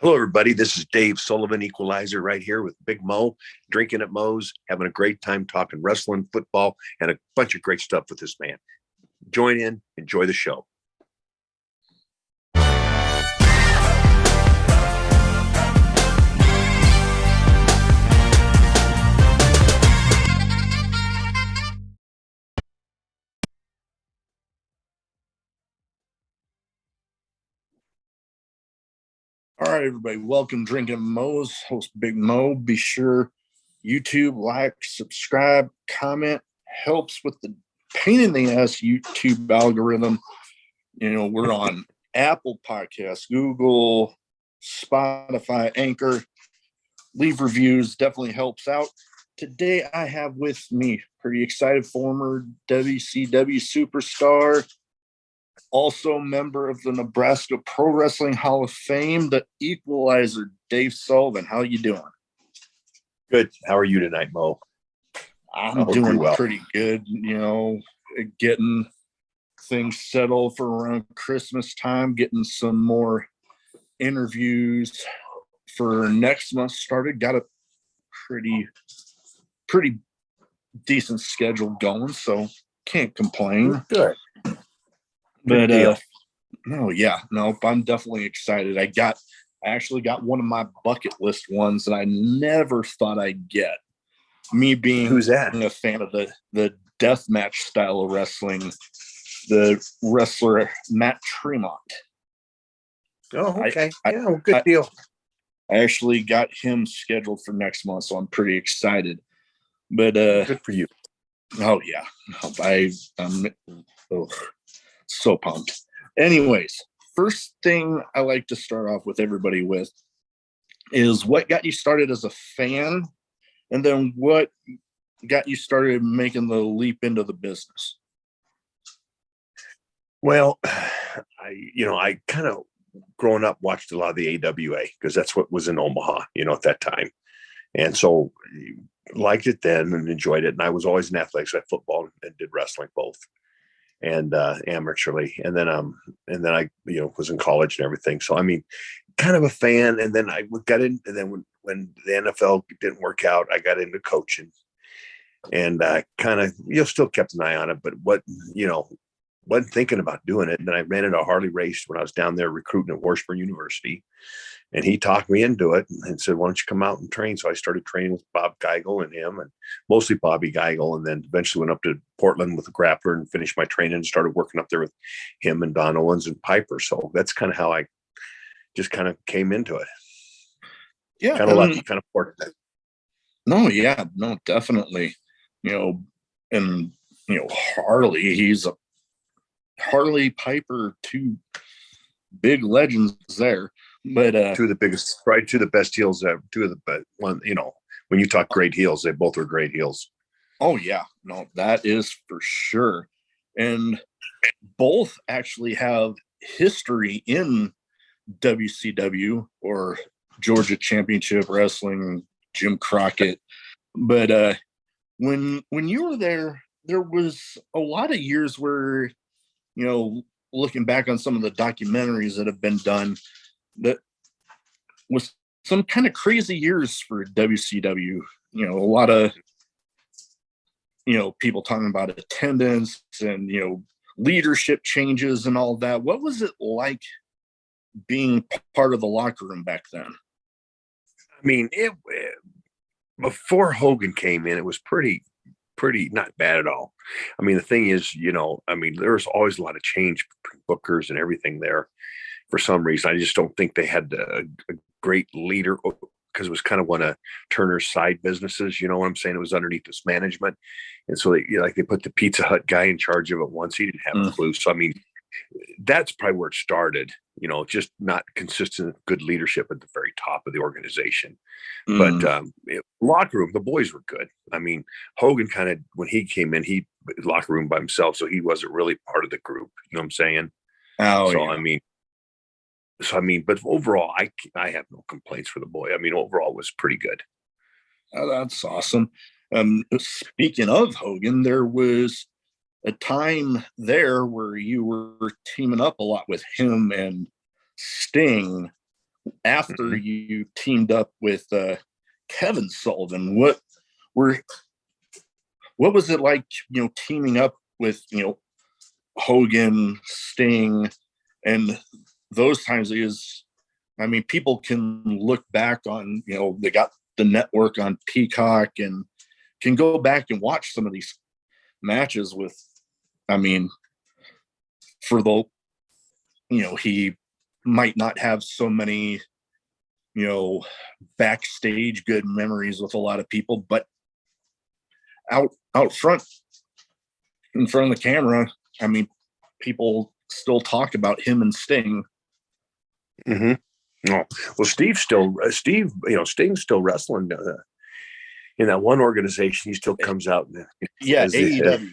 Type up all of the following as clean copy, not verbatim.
Hello, everybody. This is Dave Sullivan, Equalizer, right here with Big Mo, drinking at Mo's, having a great time talking wrestling, football, and a bunch of great stuff with this man. Join in, enjoy the show. All right, everybody. Welcome, Drinkin Mo's, host Big Mo. Be sure YouTube, like, subscribe, comment. Helps with the pain in the ass YouTube algorithm. You know, we're on Apple Podcasts, Google, Spotify, Anchor. Leave reviews, definitely helps out. Today, I have with me pretty excited former WCW superstar, also member of the Nebraska Pro Wrestling Hall of Fame, the Equalizer, Dave Sullivan. How you doing? Good. How are you tonight, Mo? I'm doing pretty good. You know, getting things settled for around Christmas time, getting some more interviews for next month started. Got a pretty decent schedule going, so can't complain. Good. But I'm definitely excited. I actually got one of my bucket list ones that I never thought I'd get. Me being Who's that? A fan of the death match style of wrestling, the wrestler Matt Tremont. Oh, okay. Good deal. I actually got him scheduled for next month, so I'm pretty excited. But good for you. Oh yeah, I'm so pumped. Anyways, first thing I like to start off with everybody with is what got you started as a fan, and then what got you started making the leap into the business. Well, I kind of growing up watched a lot of the AWA because that's what was in Omaha, at that time. And so liked it then and enjoyed it. And I was always in athletics, I football and did wrestling both. And amateurly, and then I was in college and everything. So I mean, kind of a fan. And then I got in, and then when the NFL didn't work out, I got into coaching, and kind of still kept an eye on it, but wasn't thinking about doing it. And then I ran into a Harley race when I was down there recruiting at Washburn University. And he talked me into it and said, why don't you come out and train? So I started training with Bob Geigel and him, and mostly Bobby Geigel. And then eventually went up to Portland with a grappler and finished my training and started working up there with him and Don Owens and Piper. So that's kind of how I just kind of came into it. Yeah. Kind of lucky, kind of fortunate. No, definitely. Harley, he's a Harley Piper, two big legends there. But two of the biggest, right? Two of the best heels ever. Two of the best one. When you talk great heels, they both are great heels. Oh yeah, no, that is for sure. And both actually have history in WCW or Georgia Championship Wrestling, Jim Crockett. But when you were there was a lot of years where, looking back on some of the documentaries that have been done, that was some kind of crazy years for WCW. A lot of, people talking about attendance and, leadership changes and all that. What was it like being part of the locker room back then? I mean, before Hogan came in, it was pretty not bad at all. I mean, the thing is, there's always a lot of change, bookers and everything there. For some reason, I just don't think they had a great leader, because it was kind of one of Turner's side businesses. You know what I'm saying? It was underneath this management. And so they put the Pizza Hut guy in charge of it once. He didn't have a clue. So, I mean, that's probably where it started, just not consistent, good leadership at the very top of the organization. But locker room, the boys were good. I mean, Hogan kind of, when he came in, he locker room by himself. So he wasn't really part of the group. You know what I'm saying? Oh, so, yeah. But overall, I have no complaints for the boy. I mean, overall it was pretty good. Oh, that's awesome. Speaking of Hogan, there was a time there where you were teaming up a lot with him and Sting after you teamed up with Kevin Sullivan, what was it like, teaming up with, Hogan, Sting, and those times? Is, I mean, people can look back on, they got the network on Peacock and can go back and watch some of these matches with, I mean, for the, he might not have so many, backstage good memories with a lot of people, but out front, in front of the camera, I mean, people still talk about him and Sting. Mm-hmm. Oh, well, Sting's still wrestling in that one organization. He still comes out. AEW.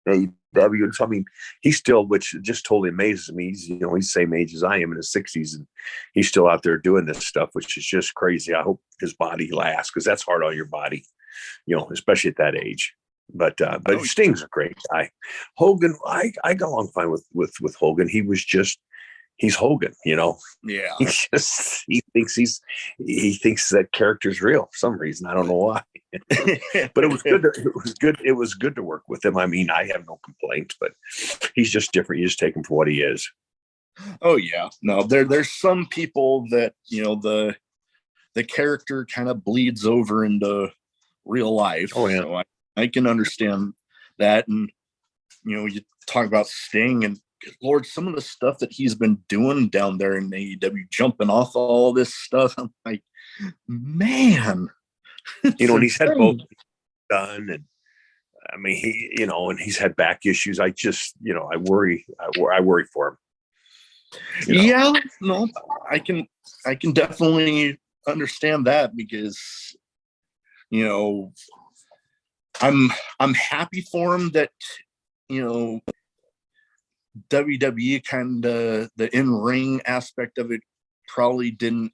AEW. So, I mean, he's still, which just totally amazes me. He's the same age as I am, in his 60s, and he's still out there doing this stuff, which is just crazy. I hope his body lasts, because that's hard on your body, especially at that age. But Sting's a great guy. Hogan, I got along fine with Hogan. He's Hogan, Yeah. He thinks that character's real for some reason. I don't know why. But it was good. It was good to work with him. I mean, I have no complaints, but he's just different. You just take him for what he is. Oh yeah. No, there's some people that, the character kind of bleeds over into real life. Oh yeah. So I can understand that. And, you talk about Sting, and Lord, some of the stuff that he's been doing down there in AEW, jumping off all this stuff. I'm like, man. And he's had both done. And I mean, and he's had back issues. I just, I worry for him. Yeah, no, I can definitely understand that, because, I'm happy for him that, WWE kind of, the in-ring aspect of it probably didn't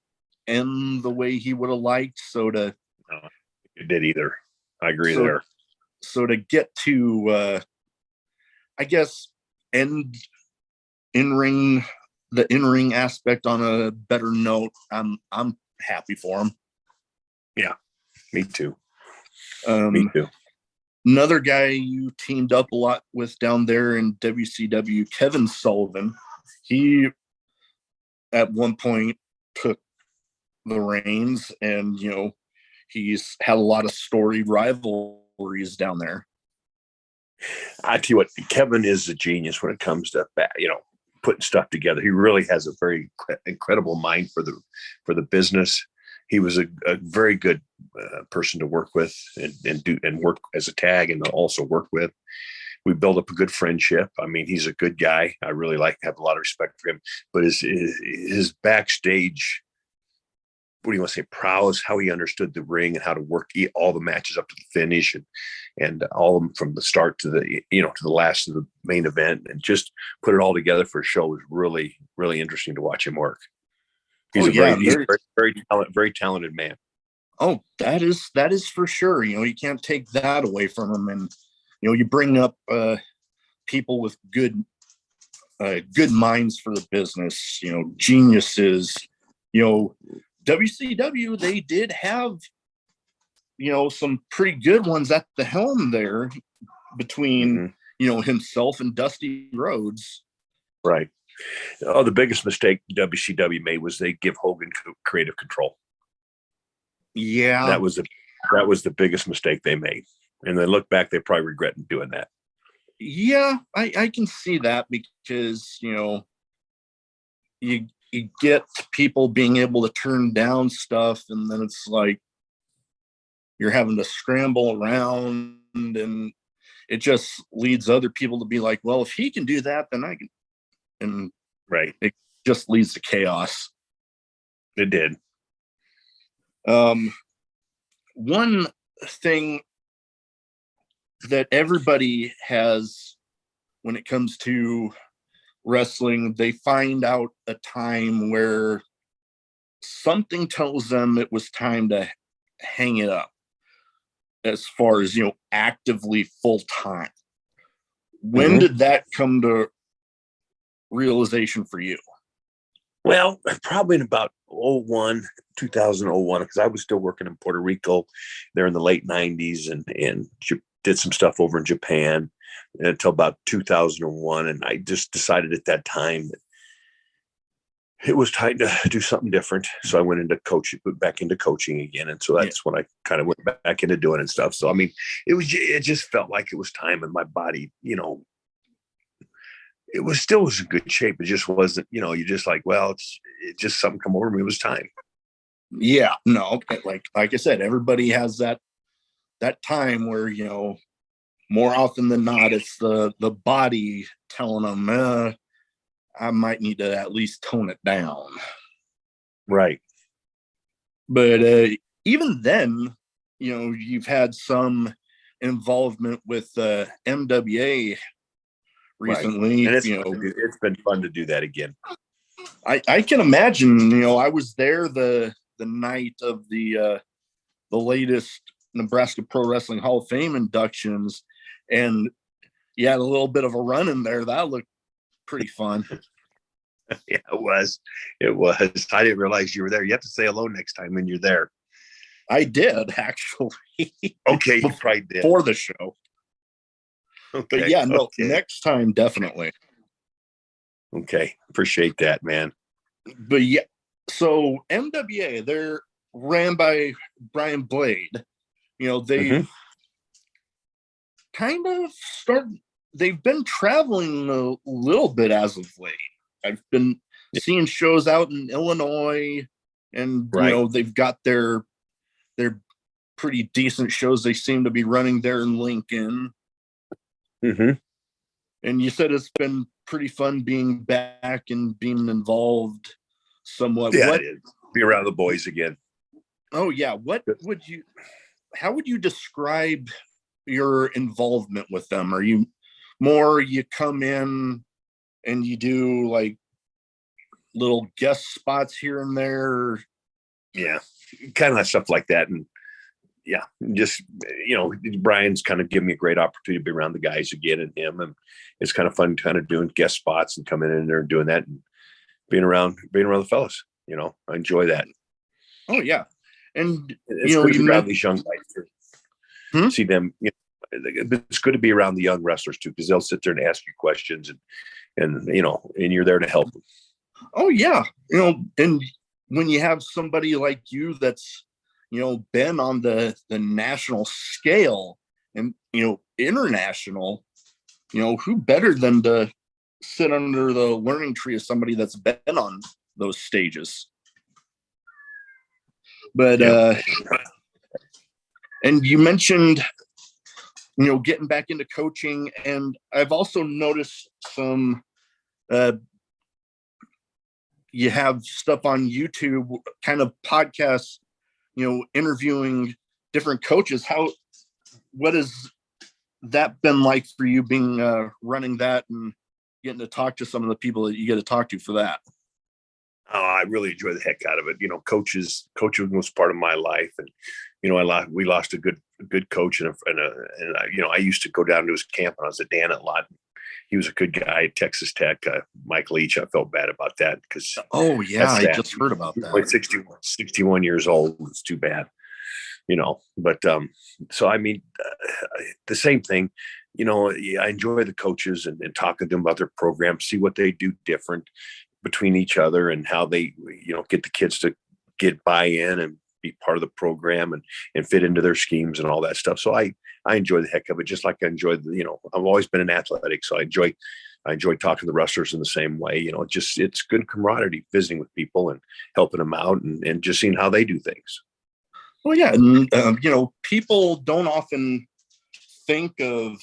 end the way he would have liked. So it did either. I agree there. So to get to, I guess, end the in-ring aspect on a better note, I'm happy for him. Yeah, me too. Me too. Another guy you teamed up a lot with down there in WCW, Kevin Sullivan. He, at one point, took the reins, and, he's had a lot of storied rivalries down there. I tell you what, Kevin is a genius when it comes to, putting stuff together. He really has a very incredible mind for the business. He was a very good person to work with and work as a tag, and also work with. We built up a good friendship. I mean, he's a good guy. I really have a lot of respect for him. But his backstage, what do you want to say, prowess, how he understood the ring and how to work all the matches up to the finish, and all of them from the start to the to the last of the main event, and just put it all together for a show was really, really interesting to watch him work. He's very talented man. Oh, that is for sure. You can't take that away from him. And, you bring up people with good minds for the business, geniuses. WCW, they did have, some pretty good ones at the helm there between, himself and Dusty Rhodes. Right. Oh, the biggest mistake WCW made was they give Hogan creative control. Yeah, that was the biggest mistake they made, and they look back, they probably regret doing that. Yeah, I can see that, because you get people being able to turn down stuff, and then it's like you're having to scramble around, and it just leads other people to be like, well, if he can do that, then I can. And right, it just leads to chaos. It did. One thing that everybody has when it comes to wrestling, they find out a time where something tells them it was time to hang it up, as far as, actively full time. When did that come to realization for you? Well, probably in about 2001, because I was still working in Puerto Rico there in the late 90s and did some stuff over in Japan until about 2001. And I just decided at that time that it was time to do something different. So I went into coaching, put back into coaching again. And so that's when I kind of went back into doing and stuff. So, I mean, it just felt like it was time, and my body, it was in good shape. It just wasn't, you're just like, well, it just something come over me. It was time. Yeah, no, like I said, everybody has that time where, more often than not, it's the body telling them, I might need to at least tone it down. Right. But even then, you've had some involvement with MWA recently. Right. And it's been fun to do that again. I can imagine. I was there the night of the latest Nebraska Pro Wrestling Hall of Fame inductions, and you had a little bit of a run in there. That looked pretty fun. Yeah, it was. I didn't realize you were there. You have to say hello next time when you're there. I did, actually. Okay, you probably did. For the show. Okay. But yeah, no, next time, definitely. Okay, appreciate that, man. But yeah, so MWA, they're ran by Brian Blade. They kind of they've been traveling a little bit as of late. I've been seeing shows out in Illinois, and they've got their pretty decent shows they seem to be running there in Lincoln. Mm-hmm. And you said it's been pretty fun being back and being involved somewhat. Yeah, it is. Be around the boys again. Oh yeah. How would you describe your involvement with them? Are you come in and you do like little guest spots here and there? Yeah, kind of stuff like that. And yeah, just, Brian's kind of given me a great opportunity to be around the guys again and him. And it's kind of fun kind of doing guest spots and coming in there and doing that and being around the fellas. I enjoy that. Oh yeah. And it's good to be around these young guys, see them. It's good to be around the young wrestlers too, because they'll sit there and ask you questions, and you're there to help them. Oh yeah, and when you have somebody like you that's been on the national scale and international, who better than to sit under the learning tree of somebody that's been on those stages. But and you mentioned getting back into coaching, and I've also noticed some you have stuff on YouTube, kind of podcasts, interviewing different coaches. What has that been like for you, being running that and getting to talk to some of the people that you get to talk to for that? Oh, I really enjoy the heck out of it. Coaching was part of my life, and we lost a good coach, and I used to go down to his camp when I was at Dan a lot. He was a good guy at Texas Tech, Mike Leach. I felt bad about that because I just heard about that. Like 61 years old. It's too bad, But so I mean, the same thing. I enjoy the coaches and talking to them about their program, see what they do different between each other, and how they get the kids to get buy-in and be part of the program and fit into their schemes and all that stuff. So I enjoy the heck of it, just like I enjoy I've always been an athletic, so I enjoy talking to the wrestlers in the same way. It's good camaraderie, visiting with people and helping them out and just seeing how they do things. Well, yeah, and people don't often think of,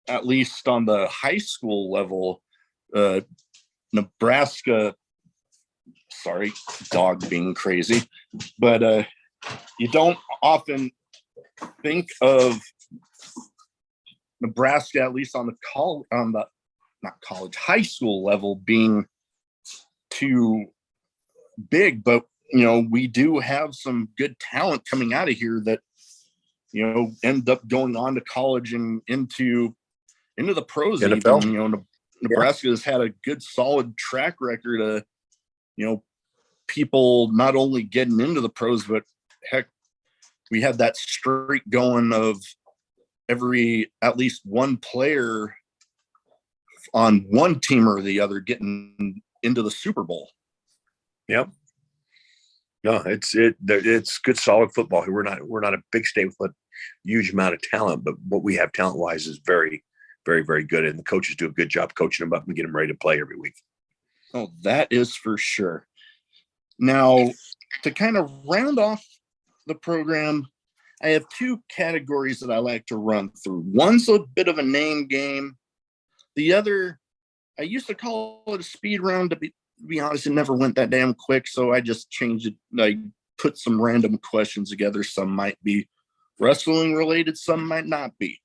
at least on the high school level, Nebraska. Sorry, dog being crazy, but you don't often think of Nebraska, at least on the high school level, being too big. But we do have some good talent coming out of here that end up going on to college and into the pros. NFL. Even Nebraska has had a good solid track record of people not only getting into the pros, but heck, we had that streak going of at least one player on one team or the other getting into the Super Bowl. Yep. No, it's good, solid football. We're not a big state with a huge amount of talent, but what we have talent wise is very, very, very good. And the coaches do a good job coaching them up and get them ready to play every week. Oh, that is for sure. Now, to kind of round off the program, I have two categories that I like to run through. One's a bit of a name game. The other, I used to call it a speed round. To be honest, it never went that damn quick, so I just changed it. I put some random questions together. Some might be wrestling related, some might not be.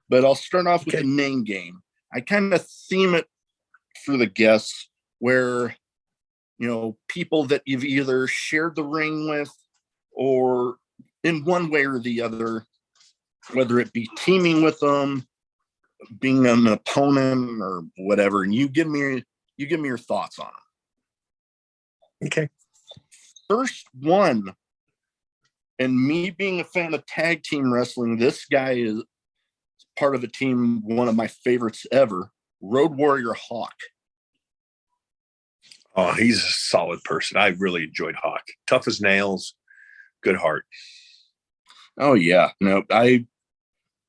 But I'll start off with the name game. I kind of theme it for the guests where, people that you've either shared the ring with or in one way or the other, whether it be teaming with them, being an opponent or whatever, and you give me your thoughts on them. Okay. First one, and me being a fan of tag team wrestling, this guy is part of a team, one of my favorites ever, Road Warrior Hawk. Oh, he's a solid person. I really enjoyed Hawk. Tough as nails, good heart. Oh, yeah. No, I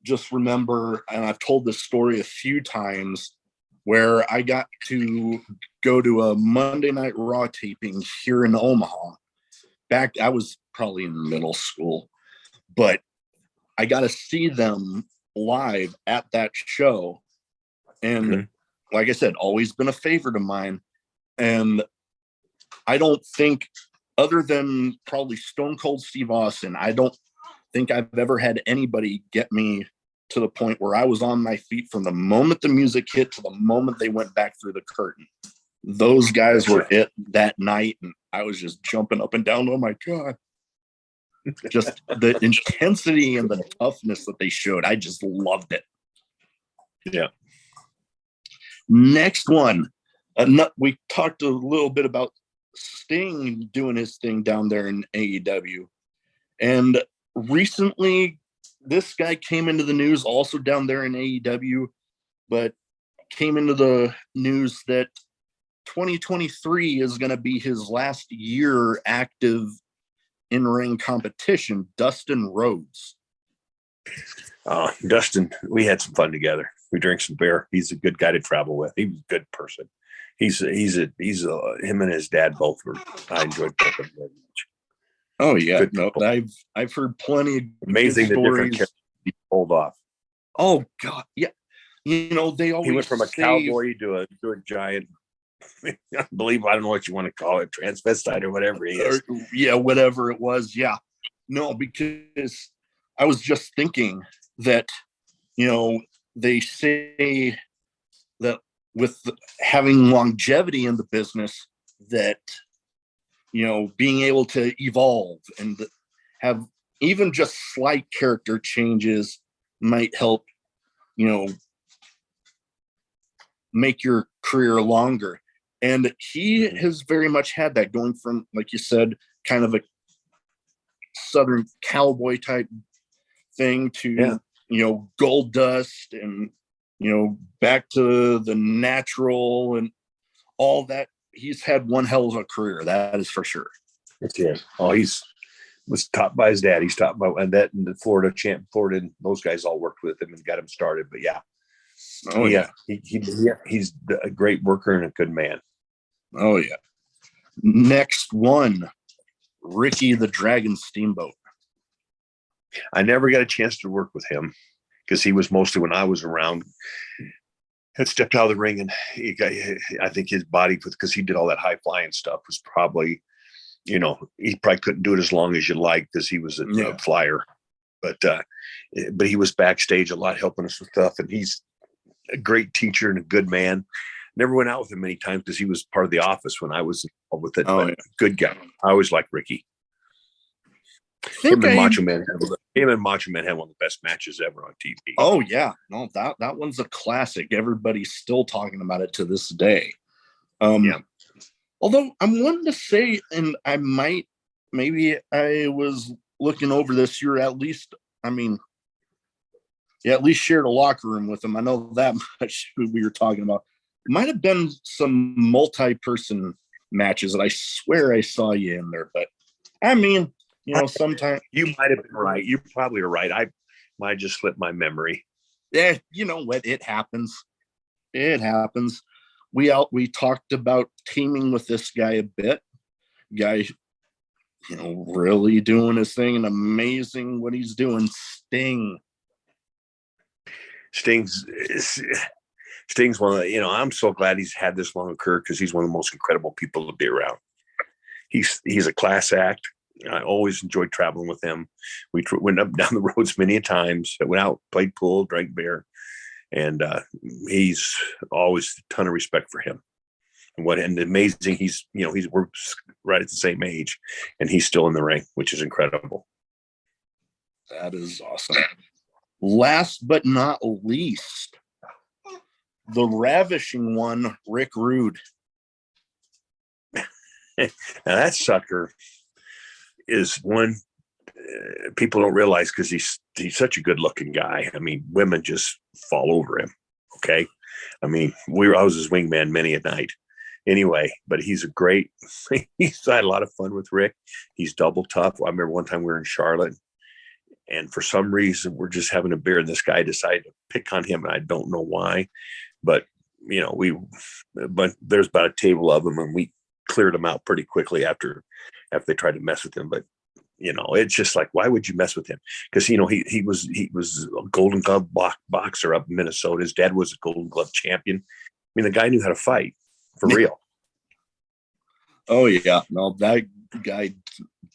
just remember, and I've told this story a few times, where I got to go to a Monday Night Raw taping here in Omaha. I was probably in middle school, but I got to see them live at that show. And like I said, always been a favorite of mine. And I don't think, other than probably Stone Cold Steve Austin, I don't think I've ever had anybody get me to the point where I was on my feet from the moment the music hit to the moment they went back through the curtain. Those guys were it that night, and I was just jumping up and down. Oh my God. Just the intensity and the toughness that they showed. I just loved it. Yeah. Next one. We talked a little bit about Sting doing his thing down there in AEW. And recently, this guy came into the news also down there in AEW, but came into the news that 2023 is going to be his last year active in-ring competition, Dustin Rhodes. Dustin, we had some fun together. We drank some beer. He's a good guy to travel with. He was a good person. He's him and his dad both were. I enjoyed both of them very much. Oh yeah, no, I've heard plenty of amazing the different characters he pulled off. Oh God, yeah. They always he went from a cowboy to a giant. I don't know what you want to call it, transvestite or whatever he is. Yeah, whatever it was. Yeah, no, because I was just thinking that they say that with having longevity in the business, that being able to evolve and have even just slight character changes might help make your career longer. And he has very much had that, going from, like you said, kind of a Southern cowboy type thing to gold dust and back to the natural and all that. He's had one hell of a career, that is for sure. Yeah. Oh, was taught by his dad. He's taught by and the Florida champ. Florida, and those guys all worked with him and got him started. But yeah, he's a great worker and a good man. Oh yeah. Next one, Ricky the Dragon Steamboat. I never got a chance to work with him because he was mostly when I was around. Had stepped out of the ring, and I think his body, because he did all that high flying stuff, was probably, he probably couldn't do it as long as you like because he was a flyer. But he was backstage a lot helping us with stuff, and he's a great teacher and a good man. Never went out with him many times because he was part of the office when I was involved with it. Oh, yeah. Good guy. I always liked Ricky. Him and Macho Man had one of the best matches ever on TV. Oh yeah, no, that one's a classic. Everybody's still talking about it to this day. Although I'm wanting to say, and maybe I was looking over this, you're at least, I mean, you at least shared a locker room with him. I know that much. We were talking about. Might have been some multi-person matches that I swear I saw you in there, but I mean, sometimes You might have been right. You probably are right. I might just slip my memory. yeah, you know what? It happens. It happens. We talked about teaming with this guy a bit. Guy, really doing his thing and amazing what he's doing. Sting's Sting's one of the, I'm so glad he's had this long a career because he's one of the most incredible people to be around. He's a class act. I always enjoyed traveling with him. We went up and down the roads many times. Went out, played pool, drank beer, and he's always a ton of respect for him. And amazing, we're right at the same age, and he's still in the ring, which is incredible. That is awesome. Last but not least, the ravishing one, Rick Rude. Now that sucker is one people don't realize because he's such a good looking guy. I mean, women just fall over him. Okay. I mean, I was his wingman many a night anyway, but he's I had a lot of fun with Rick. He's double tough. I remember one time we were in Charlotte and for some reason we're just having a beer and this guy decided to pick on him. And I don't know why, but but there's about a table of them and we cleared him out pretty quickly after they tried to mess with him. But it's just like, why would you mess with him? Because he was a Golden Glove boxer up in Minnesota. His dad was a Golden Glove champion. I mean, the guy knew how to fight for real. Oh yeah, no, that guy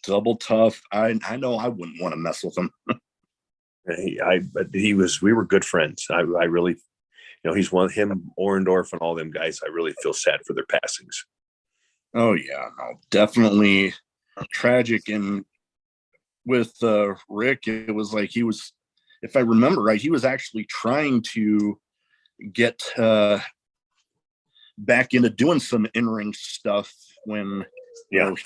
double tough. I know I wouldn't want to mess with him. But we were good friends. I really, he's one of him, Orendorff, and all them guys. I really feel sad for their passings. Oh yeah, no, definitely tragic. And with Rick, it was like he was, if I remember right, he was actually trying to get back into doing some in-ring stuff when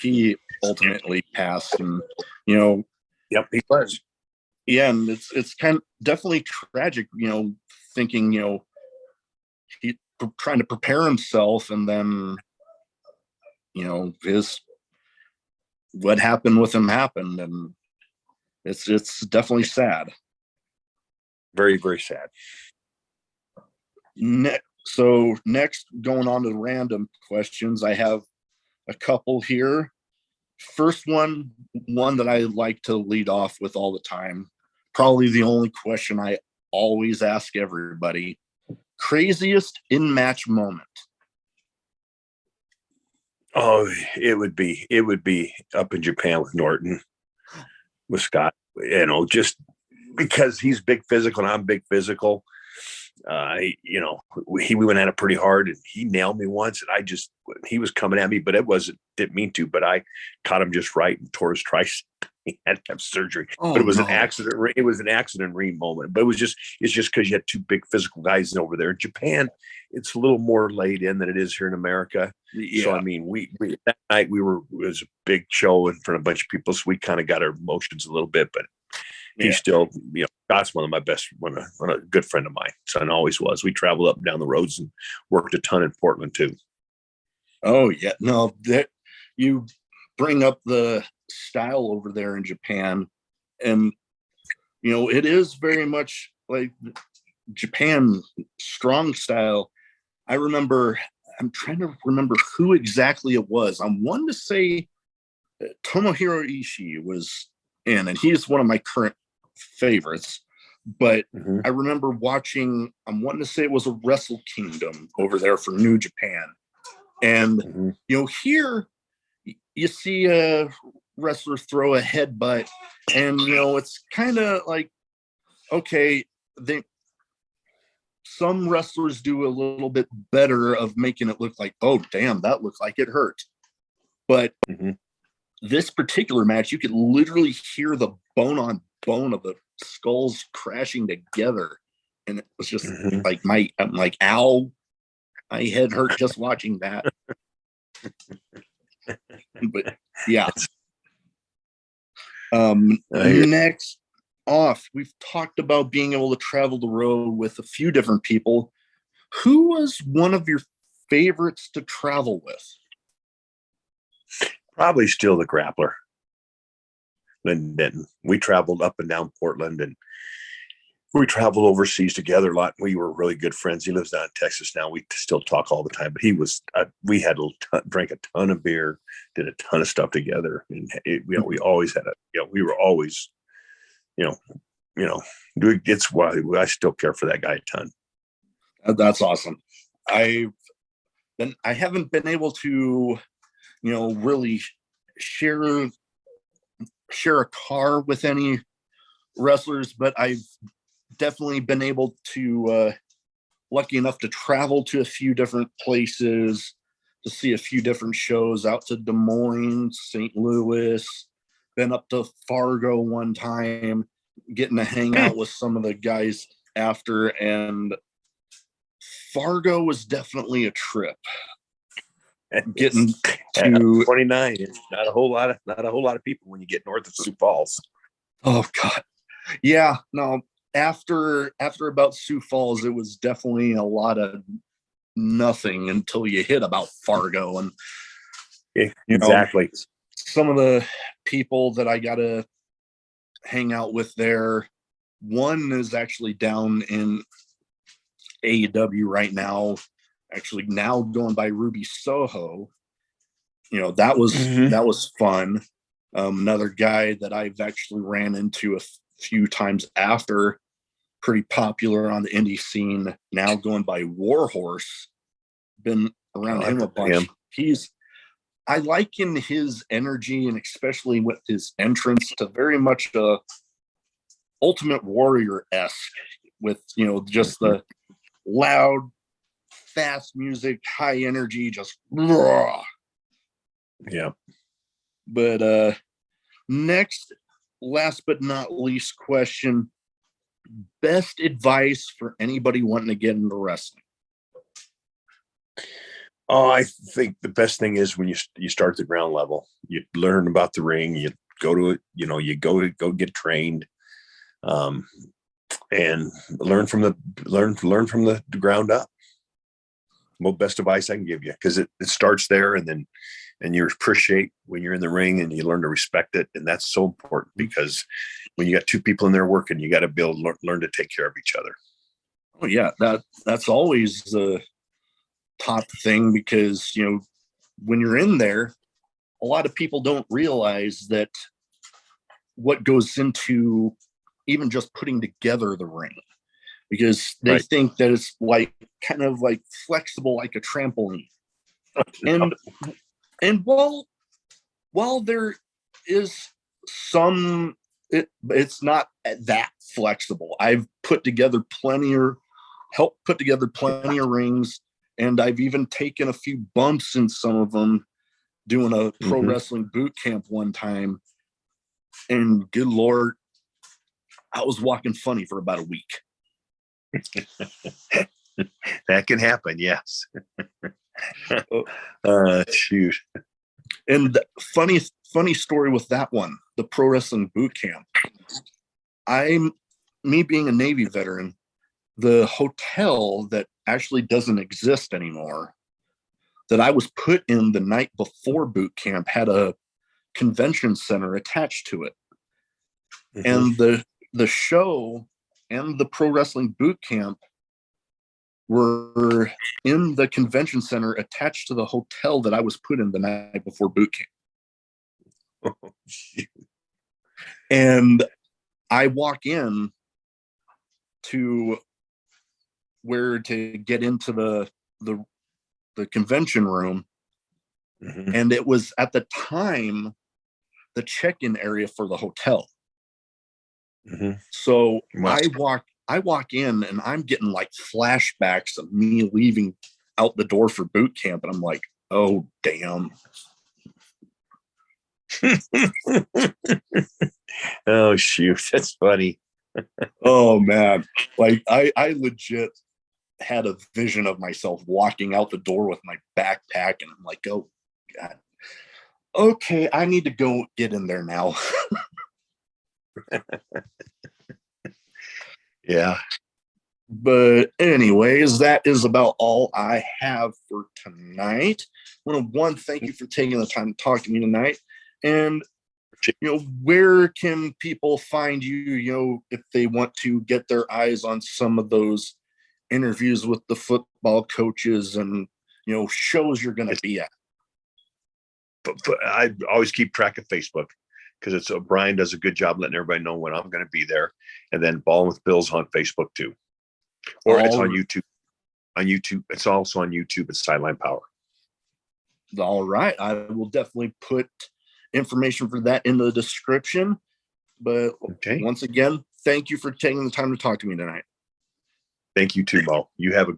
he ultimately passed. And yep, he was. Yeah, and it's kind of definitely tragic. Thinking he trying to prepare himself, and then what happened with him happened, and it's definitely sad. Very, very sad. So next, going on to the random questions, I have a couple here. First one that I like to lead off with all the time, probably the only question I always ask everybody: craziest in-match moment. Oh, it would be up in Japan with Norton, with Scott, just because he's big physical and I'm big physical. We went at it pretty hard and he nailed me once and he was coming at me, but didn't mean to, but I caught him just right and tore his tricep. He had to have surgery, but it was an accident. It was an accident ring moment, but it's just because you had two big physical guys over there. In Japan, it's a little more laid in than it is here in America. Yeah. So, I mean, we that night it was a big show in front of a bunch of people. So we kind of got our emotions a little bit, but he's still, Scott's one of my best, a good friend of mine. Son always was. We traveled up and down the roads and worked a ton in Portland too. Oh yeah, no, that you bring up the style over there in Japan, and it is very much like Japan strong style. I'm trying to remember who exactly it was. I'm wanting to say Tomohiro Ishii was in, and he's one of my current favorites. But I remember watching, I'm wanting to say it was a Wrestle Kingdom over there for New Japan. And, here you see a wrestler throw a headbutt, and, it's kind of like, okay, some wrestlers do a little bit better of making it look like, oh, damn, that looked like it hurt. But this particular match, you could literally hear the bone on bone of the skulls crashing together. And it was just like, I'm like, ow, my head hurt just watching that. But yeah. Next off, we've talked about being able to travel the road with a few different people. Who was one of your favorites to travel with? Probably still the grappler, Lynn Denton. We traveled up and down Portland, and we traveled overseas together a lot. We were really good friends. He lives down in Texas now. We still talk all the time, but he was, we had drank a ton of beer, did a ton of stuff together. And we always had we were always, it's why I still care for that guy a ton. That's awesome. I haven't been able to, really share a car with any wrestlers, but I've definitely been able to lucky enough to travel to a few different places, to see a few different shows, out to Des Moines, St. Louis, been up to Fargo one time, getting to hang out with some of the guys after, and Fargo was definitely a trip. Getting to 29, it's not a whole lot of people when you get north of Sioux Falls. Oh God, yeah, no. After about Sioux Falls, it was definitely a lot of nothing until you hit about Fargo. And exactly, some of the people that I got to hang out with there, one is actually down in AEW right now, actually now going by Ruby Soho. That was fun. Another guy that I've actually ran into a few times after, pretty popular on the indie scene, now going by Warhorse. Been around him a bunch. I liken his energy, and especially with his entrance, to very much a Ultimate Warrior-esque, with just the loud, fast music, high energy, just raw. Yeah. But next, last but not least question, best advice for anybody wanting to get into wrestling? Oh, I think the best thing is when you start at the ground level, you learn about the ring, you go to it, you go get trained, and learn from the ground up. Well, best advice I can give you, because it starts there, and you appreciate when you're in the ring, and you learn to respect it. And that's so important, because when you got two people in there working, you got to learn to take care of each other. Oh yeah, that's always the top thing, because when you're in there, a lot of people don't realize that what goes into even just putting together the ring, because they think that it's kind of like flexible like a trampoline. And while there is some, it's not that flexible. I've helped put together plenty of rings, and I've even taken a few bumps in some of them doing a pro wrestling boot camp one time. And good Lord, I was walking funny for about a week. That can happen, yes. Shoot. And funny story with that one, the pro wrestling boot camp. Me being a Navy veteran, the hotel that actually doesn't exist anymore, that I was put in the night before boot camp, had a convention center attached to it. And the show and the pro wrestling boot camp were in the convention center attached to the hotel that I was put in the night before boot camp. Oh, shoot. And I walk in to where to get into the convention room, and it was at the time the check-in area for the hotel. So I walk in, and I'm getting like flashbacks of me leaving out the door for boot camp, and I'm like, oh damn. Oh shoot, that's funny. Oh man, like I legit had a vision of myself walking out the door with my backpack, and I'm like, oh God. Okay, I need to go get in there now. Yeah. But anyways, that is about all I have for tonight. I want to thank you for taking the time to talk to me tonight. And where can people find you, if they want to get their eyes on some of those interviews with the football coaches and, shows you're going to be at? But I always keep track of Facebook because Brian does a good job letting everybody know when I'm going to be there. And then Balling with Bill's on Facebook too. Or it's on YouTube. On YouTube. It's also on YouTube. It's Sideline Power. All right. I will definitely put information for that in the description. But once again, thank you for taking the time to talk to me tonight. Thank you too, Mo. You have a